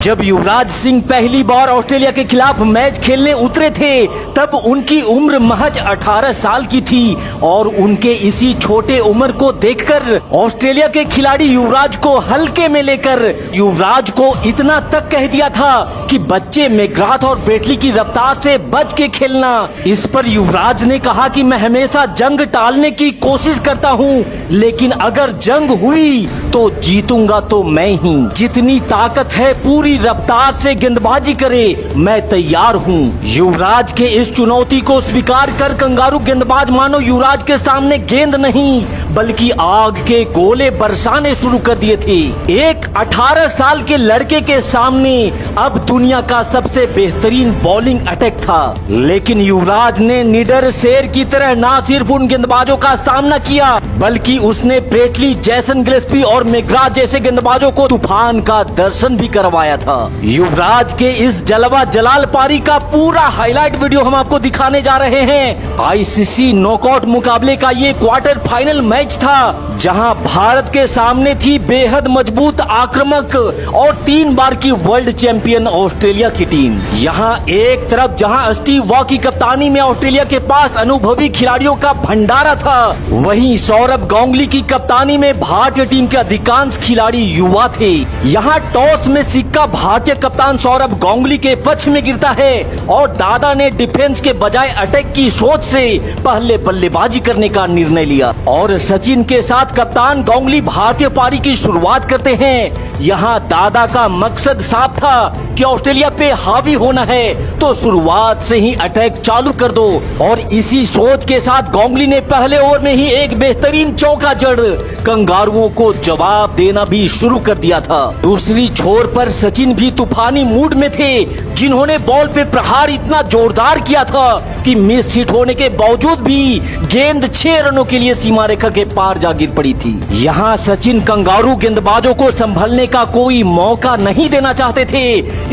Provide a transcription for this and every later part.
जब युवराज सिंह पहली बार ऑस्ट्रेलिया के खिलाफ मैच खेलने उतरे थे तब उनकी उम्र महज 18 साल की थी और उनके इसी छोटे उम्र को देखकर ऑस्ट्रेलिया के खिलाड़ी युवराज को हल्के में लेकर युवराज को इतना तक कह दिया था कि बच्चे मैकग्राथ और ब्रेटली की रफ्तार से बच के खेलना। इस पर युवराज ने कहा कि मैं हमेशा जंग टालने की कोशिश करता हूँ, लेकिन अगर जंग हुई तो जीतूंगा तो मैं ही। जितनी ताकत है पूरी रफ्तार से गेंदबाजी करे, मैं तैयार हूँ। युवराज के इस चुनौती को स्वीकार कर कंगारू गेंदबाज मानो युवराज के सामने गेंद नहीं बल्कि आग के गोले बरसाने शुरू कर दिए थे। एक 18 साल के लड़के के सामने अब दुनिया का सबसे बेहतरीन बॉलिंग अटैक था, लेकिन युवराज ने निडर शेर की तरह न सिर्फ उन गेंदबाजों का सामना किया बल्कि उसने ब्रेटली, जैसन गिलेस्पी और मैकग्राथ जैसे गेंदबाजों को तूफान का दर्शन भी करवाया था। युवराज के इस जलवा जलाल पारी का पूरा हाईलाइट वीडियो हम आपको दिखाने जा रहे हैं। आईसीसी नॉकआउट मुकाबले का ये क्वार्टर फाइनल मैच था जहां भारत के सामने थी बेहद मजबूत, आक्रामक और 3 बार की वर्ल्ड चैंपियन ऑस्ट्रेलिया की टीम। यहां एक तरफ जहां स्टीव वॉ की कप्तानी में ऑस्ट्रेलिया के पास अनुभवी खिलाड़ियों का भंडारा था, वहीं सौरभ गांगुली की कप्तानी में भारतीय टीम के अधिकांश खिलाड़ी युवा थे। यहां टॉस में सिक्का भारतीय कप्तान सौरभ गांगुली के पक्ष में गिरता है और दादा ने डिफेंस के बजाय अटैक की सोच से पहले बल्लेबाजी करने का निर्णय लिया और सचिन के साथ कप्तान गांगुली भारतीय पारी की शुरुआत करते हैं। यहाँ दादा का मकसद साफ था कि ऑस्ट्रेलिया पे हावी होना है तो शुरुआत से ही अटैक चालू कर दो और इसी सोच के साथ गांगुली ने पहले ओवर में ही एक बेहतरीन चौका जड़ कंगारुओं को जवाब देना भी शुरू कर दिया था। दूसरी छोर पर सचिन भी तूफानी मूड में थे, जिन्होंने बॉल पे प्रहार इतना जोरदार किया था कि मिस हिट होने के बावजूद भी गेंद 6 रनों के लिए सीमा रेखा के पार जा गिर पड़ी थी। यहाँ सचिन कंगारू गेंदबाजों को संभलने का कोई मौका नहीं देना चाहते थे,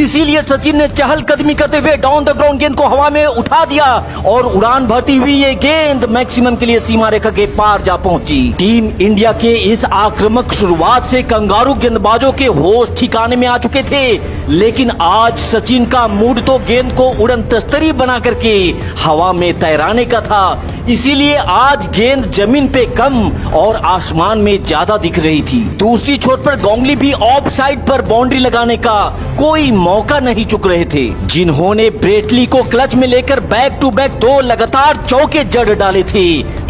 इसीलिए सचिन ने चहलकदमी करते हुए डाउन द ग्राउंड गेंद को हवा में उठा दिया और उड़ान भरती हुई ये गेंद मैक्सिमम के लिए सीमा रेखा के पार जा पहुंची। टीम इंडिया के इस आक्रामक शुरुआत से कंगारू गेंदबाजों के होश ठिकाने में आ चुके थे, लेकिन आज सचिन का मूड तो गेंद को उड़न तस्तरी बना करके हवा में तैराने का था, इसीलिए आज गेंद जमीन पे कम और आसमान में ज्यादा दिख रही थी। दूसरी छोर पर गांगुली भी ऑफ साइड पर बाउंड्री लगाने का कोई मौका नहीं चुक रहे थे, जिन्होंने ब्रेटली को क्लच में लेकर बैक टू बैक 2 लगातार चौके जड़ डाले थे।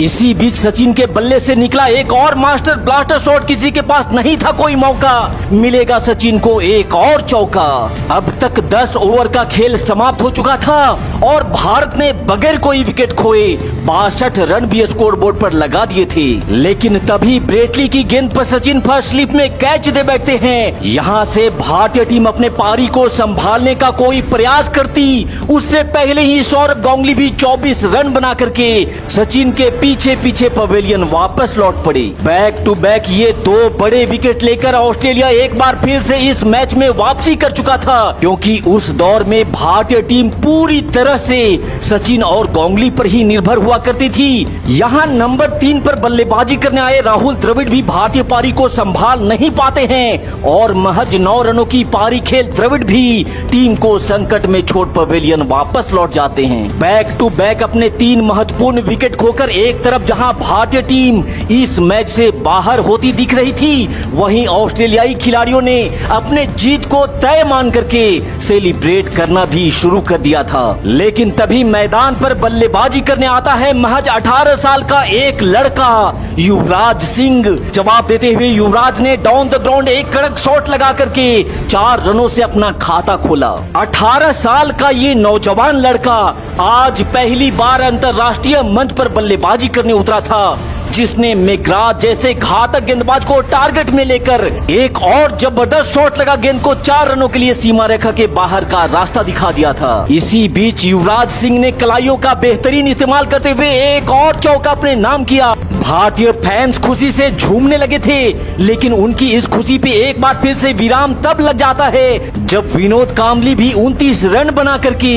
इसी बीच सचिन के बल्ले से निकला एक और मास्टर ब्लास्टर शॉट, किसी के पास नहीं था कोई मौका, मिलेगा सचिन को एक और चौका। अब तक 10 ओवर का खेल समाप्त हो चुका था और भारत ने बगैर कोई विकेट खोए 62 रन भी स्कोर बोर्ड पर लगा दिए थे, लेकिन तभी ब्रेटली की गेंद पर सचिन फर्स्ट स्लिप में कैच दे बैठते हैं। यहाँ से भारतीय टीम अपने पारी को संभालने का कोई प्रयास करती, उससे पहले ही सौरभ गांगुली भी 24 रन बना करके सचिन के पीछे पीछे पवेलियन वापस लौट पड़े। बैक टू बैक ये 2 बड़े विकेट लेकर ऑस्ट्रेलिया एक बार फिर से इस मैच में वापसी कर चुका था, क्योंकि उस दौर में भारतीय टीम पूरी तरह से सचिन और गांगुली पर ही निर्भर हुआ करती थी। यहाँ नंबर 3 पर बल्लेबाजी करने आए राहुल द्रविड़ भी भारतीय पारी को संभाल नहीं पाते हैं और महज 9 रनों की पारी खेल द्रविड़ भी टीम को संकट में छोड़ पवेलियन वापस लौट जाते हैं। बैक टू बैक अपने 3 महत्वपूर्ण विकेट खोकर एक तरफ जहां भारतीय टीम इस मैच से बाहर होती दिख रही थी, वहीं ऑस्ट्रेलियाई खिलाड़ियों ने अपने जीत को तय मान करके सेलिब्रेट करना भी शुरू कर दिया था। लेकिन तभी मैदान पर बल्लेबाजी करने आता है महज 18 साल का एक लड़का युवराज सिंह। जवाब देते हुए युवराज ने डाउन द ग्राउंड एक कड़क शॉट लगा करके 4 रनों से अपना खाता खोला। 18 साल का ये नौजवान लड़का आज पहली बार अंतर्राष्ट्रीय मंच पर बल्लेबाजी करने उतरा था, जिसने मैकग्राथ जैसे घातक गेंदबाज को टारगेट में लेकर एक और जबरदस्त शॉट लगा गेंद को 4 रनों के लिए सीमा रेखा के बाहर का रास्ता दिखा दिया था। इसी बीच युवराज सिंह ने कलाइयों का बेहतरीन इस्तेमाल करते हुए एक और चौका अपने नाम किया। भारतीय फैंस खुशी से झूमने लगे थे, लेकिन उनकी इस खुशी पे एक बार फिर से विराम तब लग जाता है जब विनोद कांबली भी 29 रन बना करके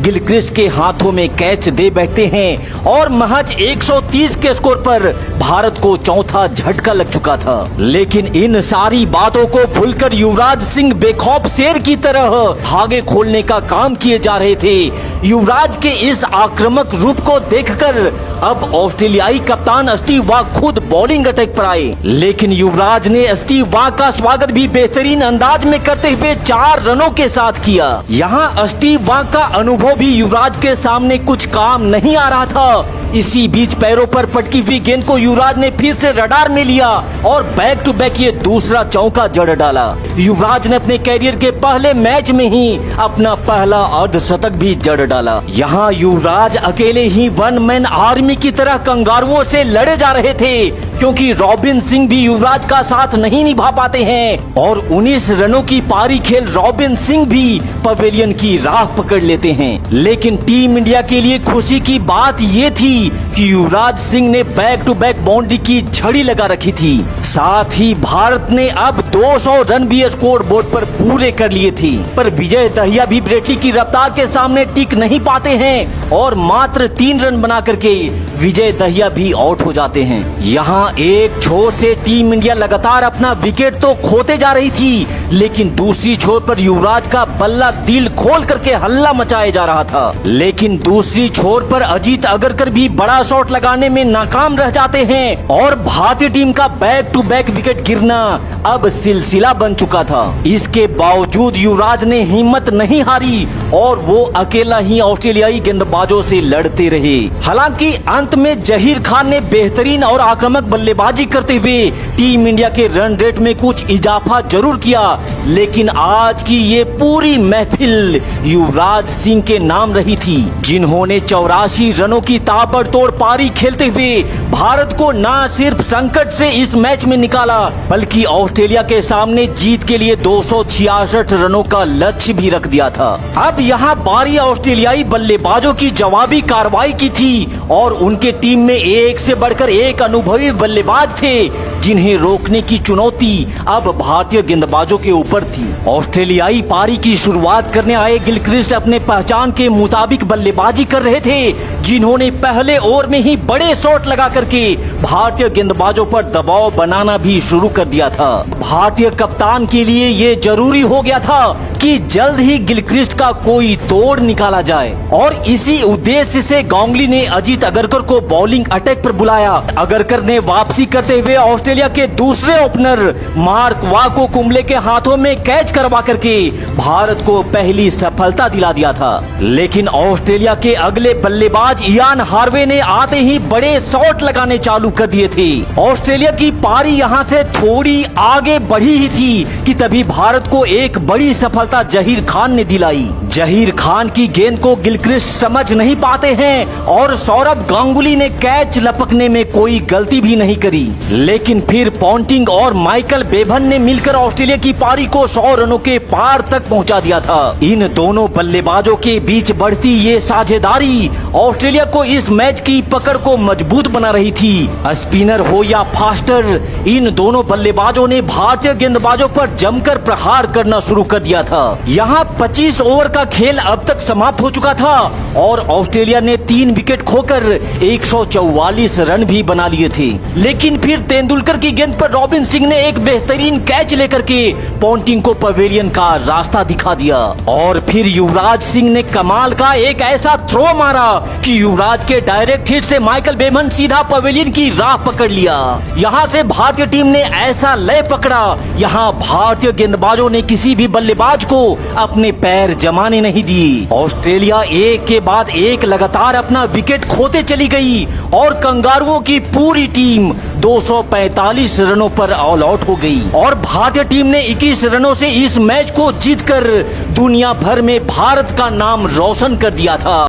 गिलक्रिस्ट के हाथों में कैच दे बैठते हैं और महज 130 के स्कोर पर भारत को चौथा झटका लग चुका था। लेकिन इन सारी बातों को भूलकर युवराज सिंह बेखौफ शेर की तरह धागे खोलने का काम किए जा रहे थे। युवराज के इस आक्रामक रूप को देखकर अब ऑस्ट्रेलियाई कप्तान स्टीव वॉ खुद बॉलिंग अटैक पर आए, लेकिन युवराज ने स्टीव वॉ का स्वागत भी बेहतरीन अंदाज में करते हुए 4 रनों के साथ किया। यहाँ स्टीव वॉ का अनुभव भी युवराज के सामने कुछ काम नहीं आ रहा था। इसी बीच पैरों पर पटकी हुई गेंद को युवराज ने फिर से रडार में लिया और बैक टू बैक ये दूसरा चौका जड़ डाला। युवराज ने अपने कैरियर के पहले मैच में ही अपना पहला अर्धशतक भी जड़ डाला। यहाँ युवराज अकेले ही वन मैन आर्मी की तरह कंगारुओं से लड़े जा रहे थे, क्योंकि रॉबिन सिंह भी युवराज का साथ नहीं निभा पाते हैं और 19 रनों की पारी खेल रॉबिन सिंह भी पवेलियन की राह पकड़ लेते हैं। लेकिन टीम इंडिया के लिए खुशी की बात ये थी कि युवराज सिंह ने बैक टू बैक बाउंड्री की झड़ी लगा रखी थी। साथ ही भारत ने अब 200 रन भी स्कोर बोर्ड पर पूरे कर लिए थे, पर विजय दहिया भी ब्रेटली की रफ्तार के सामने टिक नहीं पाते हैं और मात्र 3 रन बना करके विजय दहिया भी आउट हो जाते हैं। यहाँ एक छोर से टीम इंडिया लगातार अपना विकेट तो खोते जा रही थी, लेकिन दूसरी छोर पर युवराज का बल्ला दिल खोल करके हल्ला मचाया जा रहा था। लेकिन दूसरी छोर पर अजीत अगरकर भी बड़ा शॉट लगाने में नाकाम रह जाते हैं और भारतीय टीम का बैक टू बैक विकेट गिरना अब सिलसिला बन चुका था। इसके बावजूद युवराज ने हिम्मत नहीं हारी और वो अकेला ही ऑस्ट्रेलियाई गेंदबाजों से लड़ते रहे। हालांकि अंत में जहीर खान ने बेहतरीन और आक्रामक बल्लेबाजी करते हुए टीम इंडिया के रन रेट में कुछ इजाफा जरूर किया, लेकिन आज की ये पूरी महफिल युवराज सिंह के नाम रही थी, जिन्होंने 84 रनों की ताबड़तोड़ पारी खेलते हुए भारत को न सिर्फ संकट से इस मैच में निकाला, बल्कि ऑस्ट्रेलिया के सामने जीत के लिए 266 रनों का लक्ष्य भी रख दिया था। अब यहाँ बारी ऑस्ट्रेलियाई बल्लेबाजों की जवाबी कार्रवाई की थी और उनके टीम में एक से बढ़कर एक अनुभवी बल्लेबाज थे, जिन्हें रोकने की चुनौती अब भारतीय गेंदबाजों के ऊपर थी। ऑस्ट्रेलियाई पारी की शुरुआत करने आए गिलक्रिस्ट अपने पहचान के मुताबिक बल्लेबाजी कर रहे थे, जिन्होंने पहले ओवर में ही बड़े शॉट लगा करके भारतीय गेंदबाजों पर दबाव बनाना भी शुरू कर दिया था। भारतीय कप्तान के लिए ये जरूरी हो गया था कि जल्द ही गिलक्रिस्ट का कोई तोड़ निकाला जाए और इसी उद्देश्य से गांगुली ने अजीत अगरकर को बॉलिंग अटैक पर बुलाया। अगरकर ने वापसी करते हुए ऑस्ट्रेलिया के दूसरे ओपनर मार्क वॉ को कुंबले के हाथों में कैच करवा करके भारत को पहली सफलता दिला दिया था। लेकिन ऑस्ट्रेलिया के अगले बल्लेबाज इयान हार्वे ने आते ही बड़े शॉट लगाने चालू कर दिए थे। ऑस्ट्रेलिया की पारी यहाँ से थोड़ी आगे बढ़ी ही थी कि तभी भारत को एक बड़ी सफलता जहीर खान ने दिलाई। जहीर खान की गेंद को गिलक्रिस्ट समझ नहीं पाते हैं और सौरभ गांगुली ने कैच लपकने में कोई गलती भी नहीं करी, लेकिन फिर पॉन्टिंग और माइकल बेवन ने मिलकर ऑस्ट्रेलिया की पारी को 100 रनों के पार तक पहुंचा दिया था। इन दोनों बल्लेबाजों के बीच बढ़ती ये साझेदारी ऑस्ट्रेलिया को इस मैच की पकड़ को मजबूत बना रही थी। स्पिनर हो या फास्टर, इन दोनों बल्लेबाजों ने भारतीय गेंदबाजों पर जमकर प्रहार करना शुरू कर दिया था। यहाँ 25 ओवर का खेल अब तक समाप्त हो चुका था और ऑस्ट्रेलिया ने 3 विकेट खोकर 144 रन भी बना लिए थे। लेकिन फिर तेंदुलकर की गेंद पर रॉबिन सिंह ने एक बेहतरीन कैच लेकर के पॉन्टिंग को पवेलियन का रास्ता दिखा दिया और फिर युवराज सिंह ने कमाल का एक ऐसा थ्रो मारा कि युवराज के डायरेक्ट हिट से माइकल बेवन सीधा पवेलियन की राह पकड़ लिया। यहाँ से भारतीय टीम ने ऐसा लय पकड़ा, यहाँ भारतीय गेंदबाजों ने किसी भी बल्लेबाज को अपने पैर जमाने नहीं दिए। ऑस्ट्रेलिया एक के बाद एक लगातार अपना विकेट खोते चली गई और कंगारुओं की पूरी टीम 245 रनों पर ऑल आउट हो गई और भारतीय टीम ने 21 रनों से इस मैच को जीतकर दुनिया भर में भारत का नाम रोशन कर दिया था।